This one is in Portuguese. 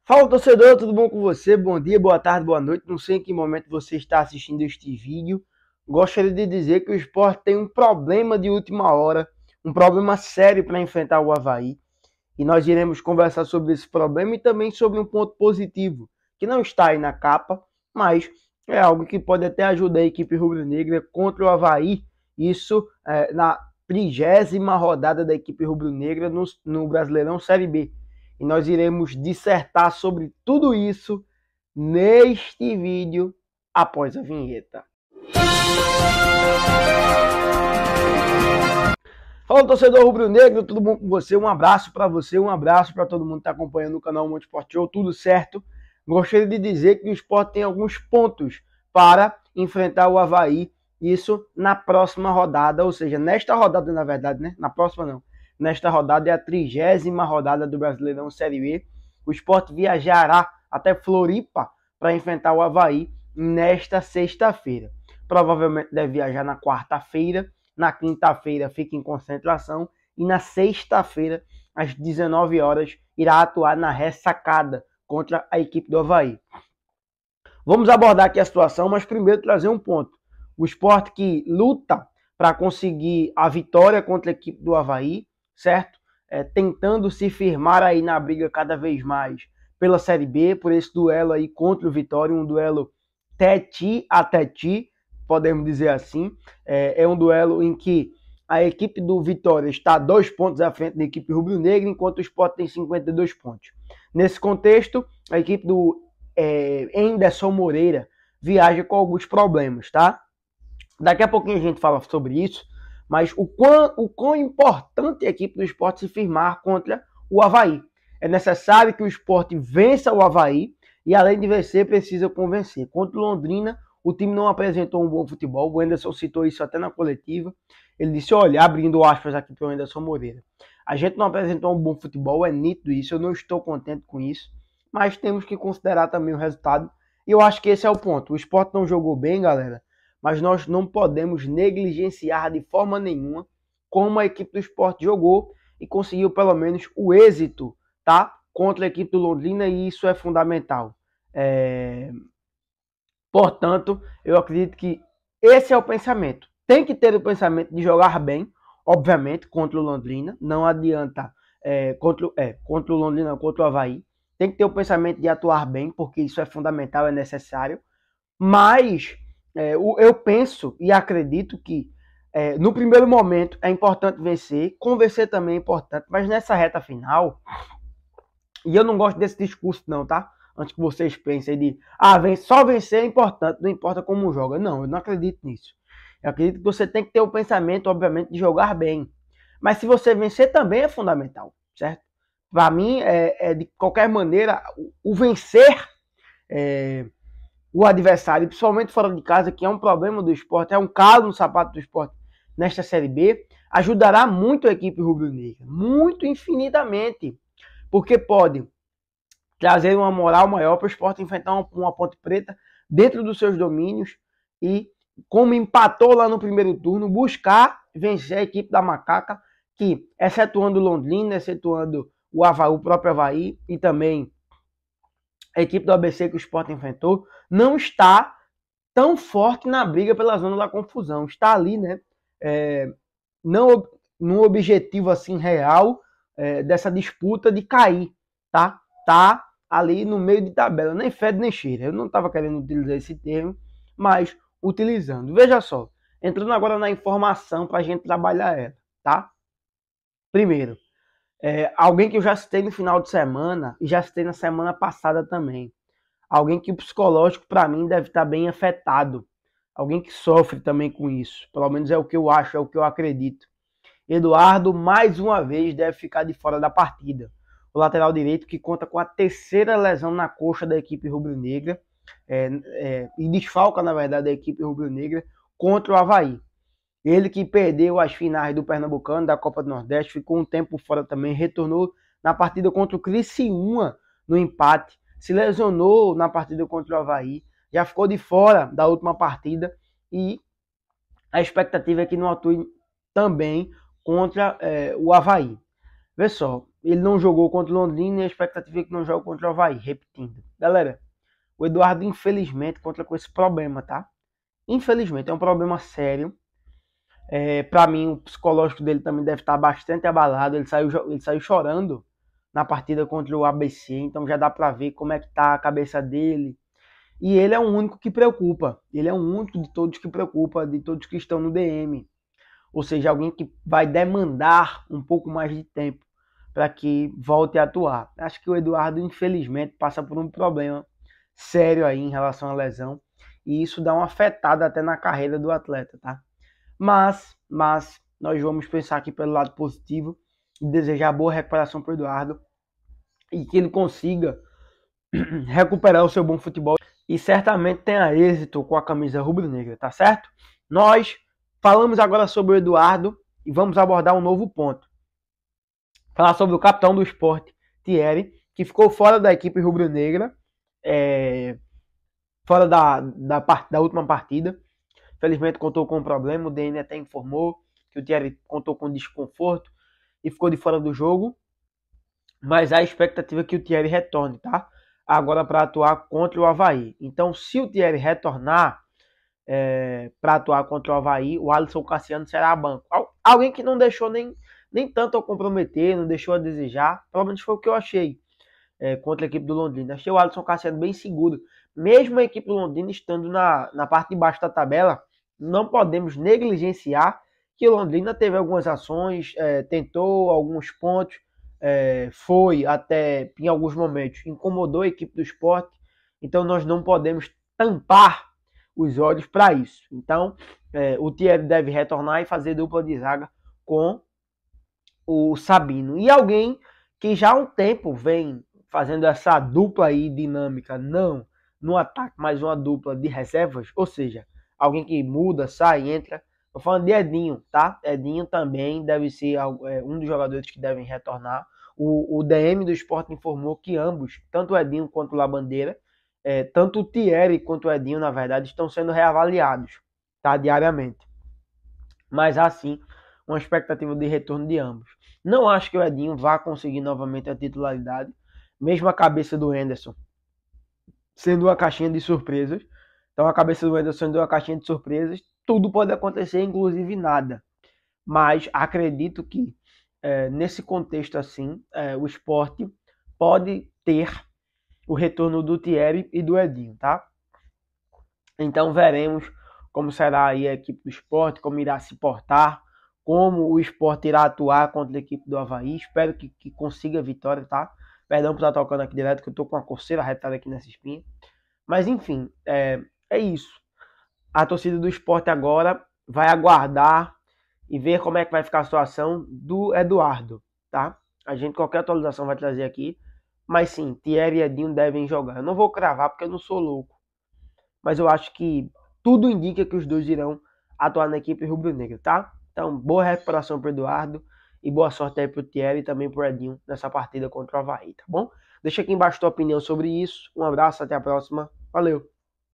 Fala, torcedor, tudo bom com você? Bom dia, boa tarde, boa noite. Não sei em que momento você está assistindo este vídeo. Gostaria de dizer que o Sport tem um problema de última hora, um problema sério para enfrentar o Avaí. E nós iremos conversar sobre esse problema e também sobre um ponto positivo, que não está aí na capa, mas é algo que pode até ajudar a equipe rubro-negra contra o Avaí. Isso na 30ª rodada da equipe rubro-negra no Brasileirão Série B. E nós iremos dissertar sobre tudo isso neste vídeo após a vinheta. Fala, torcedor rubro-negro, tudo bom com você? Um abraço para você, um abraço para todo mundo que está acompanhando o canal Monte Sport Show, tudo certo? Gostaria de dizer que o Sport tem alguns pontos para enfrentar o Avaí, isso na próxima rodada, ou seja, nesta rodada na verdade, né? Na próxima não. Nesta rodada é a 30ª rodada do Brasileirão Série B. O Sport viajará até Floripa para enfrentar o Avaí nesta sexta-feira. Provavelmente deve viajar na quarta-feira. Na quinta-feira fica em concentração. E na sexta-feira, às 19 horas, irá atuar na ressacada contra a equipe do Avaí. Vamos abordar aqui a situação, mas primeiro trazer um ponto. O Sport que luta para conseguir a vitória contra a equipe do Avaí, certo? Tentando se firmar aí na briga cada vez mais pela Série B, por esse duelo aí contra o Vitória, um duelo tete a tete, podemos dizer assim. É um duelo em que a equipe do Vitória está 2 pontos à frente da equipe rubro-negra, enquanto o Sport tem 52 pontos. Nesse contexto, a equipe do Anderson Moreira viaja com alguns problemas, tá? Daqui a pouquinho a gente fala sobre isso, mas o quão importante é a equipe do Sport se firmar contra o Avaí. É necessário que o Sport vença o Avaí e, além de vencer, precisa convencer. Contra o Londrina, o time não apresentou um bom futebol. O Anderson citou isso até na coletiva. Ele disse, olha, abrindo aspas aqui para o Anderson Moreira, a gente não apresentou um bom futebol, é nítido isso, eu não estou contente com isso, mas temos que considerar também o resultado. E eu acho que esse é o ponto. O Sport não jogou bem, galera, mas nós não podemos negligenciar de forma nenhuma como a equipe do Sport jogou e conseguiu pelo menos o êxito, tá? Contra a equipe do Londrina, e isso é fundamental. Portanto, eu acredito que esse é o pensamento. Tem que ter o pensamento de jogar bem, obviamente, contra o Londrina. Não adianta contra o Londrina, contra o Avaí. Tem que ter o pensamento de atuar bem, porque isso é fundamental, é necessário. Mas eu penso e acredito que no primeiro momento é importante vencer, convencer também é importante, mas nessa reta final, e eu não gosto desse discurso não, tá? Antes que vocês pensem de, só vencer é importante, não importa como joga. Não, eu não acredito nisso. Eu acredito que você tem que ter o pensamento, obviamente, de jogar bem. Mas se você vencer também é fundamental, certo? Para mim, de qualquer maneira, o vencer o adversário, principalmente fora de casa, que é um problema do Sport, é um calo no sapato do Sport nesta Série B, ajudará muito a equipe rubro-negra, muito infinitamente, porque pode trazer uma moral maior para o Sport enfrentar uma Ponte Preta dentro dos seus domínios e, como empatou lá no primeiro turno, buscar vencer a equipe da Macaca, que, excetuando Londrina, excetuando o próprio Avaí e também a equipe do ABC que o Sport enfrentou, não está tão forte na briga pela zona da confusão. Está ali, né? Não num objetivo assim real dessa disputa de cair, tá? Tá ali no meio de tabela, nem fede nem cheira. Eu não estava querendo utilizar esse termo, mas utilizando. Veja só, entrando agora na informação para a gente trabalhar ela, tá? Primeiro, alguém que eu já citei no final de semana e já citei na semana passada também. Alguém que o psicológico, para mim, deve estar bem afetado. Alguém que sofre também com isso. Pelo menos é o que eu acho, é o que eu acredito. Eduardo, mais uma vez, deve ficar de fora da partida. O lateral direito que conta com a 3ª lesão na coxa da equipe rubro-negra. E desfalca, na verdade, a equipe rubro-negra contra o Avaí. Ele que perdeu as finais do Pernambucano, da Copa do Nordeste, ficou um tempo fora também, retornou na partida contra o Criciúma no empate, se lesionou na partida contra o Avaí, já ficou de fora da última partida e a expectativa é que não atue também contra o Avaí. Vê só, ele não jogou contra o Londrina e a expectativa é que não jogue contra o Avaí, repetindo. Galera, o Eduardo infelizmente conta com esse problema, tá? Infelizmente, é um problema sério. Para mim, o psicológico dele também deve estar bastante abalado. Ele saiu chorando na partida contra o ABC, então já dá para ver como é que tá a cabeça dele. E ele é o único que preocupa. Ele é o único de todos que preocupa, de todos que estão no DM. Ou seja, alguém que vai demandar um pouco mais de tempo para que volte a atuar. Acho que o Eduardo, infelizmente, passa por um problema sério aí em relação à lesão. E isso dá uma afetada até na carreira do atleta, tá? Mas nós vamos pensar aqui pelo lado positivo e desejar boa recuperação para o Eduardo e que ele consiga recuperar o seu bom futebol e certamente tenha êxito com a camisa rubro-negra, tá certo? Nós falamos agora sobre o Eduardo e vamos abordar um novo ponto. Falar sobre o capitão do Sport, Thierry, que ficou fora da equipe rubro-negra, fora da última partida. Infelizmente contou com um problema, o DN até informou que o Thierry contou com desconforto e ficou de fora do jogo. Mas há a expectativa que o Thierry retorne, tá? Agora para atuar contra o Avaí. Então, se o Thierry retornar para atuar contra o Avaí, o Alisson Cassiano será a banco. Alguém que não deixou nem tanto a comprometer, não deixou a desejar. Pelo menos foi o que eu achei contra a equipe do Londrina. Achei o Alisson Cassiano bem seguro. Mesmo a equipe do Londrina estando na parte de baixo da tabela, não podemos negligenciar que o Londrina teve algumas ações, tentou alguns pontos, foi até em alguns momentos, incomodou a equipe do Sport. Então nós não podemos tampar os olhos para isso. Então o Thierry deve retornar e fazer dupla de zaga com o Sabino. E alguém que já há um tempo vem fazendo essa dupla aí dinâmica, não no ataque, mas uma dupla de reservas, ou seja, alguém que muda, sai, entra. Tô falando de Edinho, tá? Edinho também deve ser um dos jogadores que devem retornar. O DM do Sport informou que ambos, tanto o Edinho quanto o Labandeira, tanto o Thierry quanto o Edinho, na verdade, estão sendo reavaliados, tá? Diariamente. Mas assim, uma expectativa de retorno de ambos. Não acho que o Edinho vá conseguir novamente a titularidade, mesmo a cabeça do Henderson sendo uma caixinha de surpresas. Então a cabeça do Henderson sendo uma caixinha de surpresas, tudo pode acontecer, inclusive nada. Mas acredito que nesse contexto assim, o Sport pode ter o retorno do Thierry e do Edinho, tá? Então veremos como será aí a equipe do Sport, como irá se portar, como o Sport irá atuar contra a equipe do Avaí. Espero que consiga a vitória, tá? Perdão por estar tocando aqui direto, que eu tô com uma coceira retada aqui nessa espinha. Mas enfim, é isso. A torcida do Sport agora vai aguardar e ver como é que vai ficar a situação do Eduardo, tá? A gente, qualquer atualização vai trazer aqui. Mas sim, Thierry e Edinho devem jogar. Eu não vou cravar porque eu não sou louco. Mas eu acho que tudo indica que os dois irão atuar na equipe rubro-negra, tá? Então, boa recuperação para o Eduardo e boa sorte aí para o Thierry e também para o Edinho nessa partida contra o Avaí, tá bom? Deixa aqui embaixo a tua opinião sobre isso. Um abraço, até a próxima. Valeu!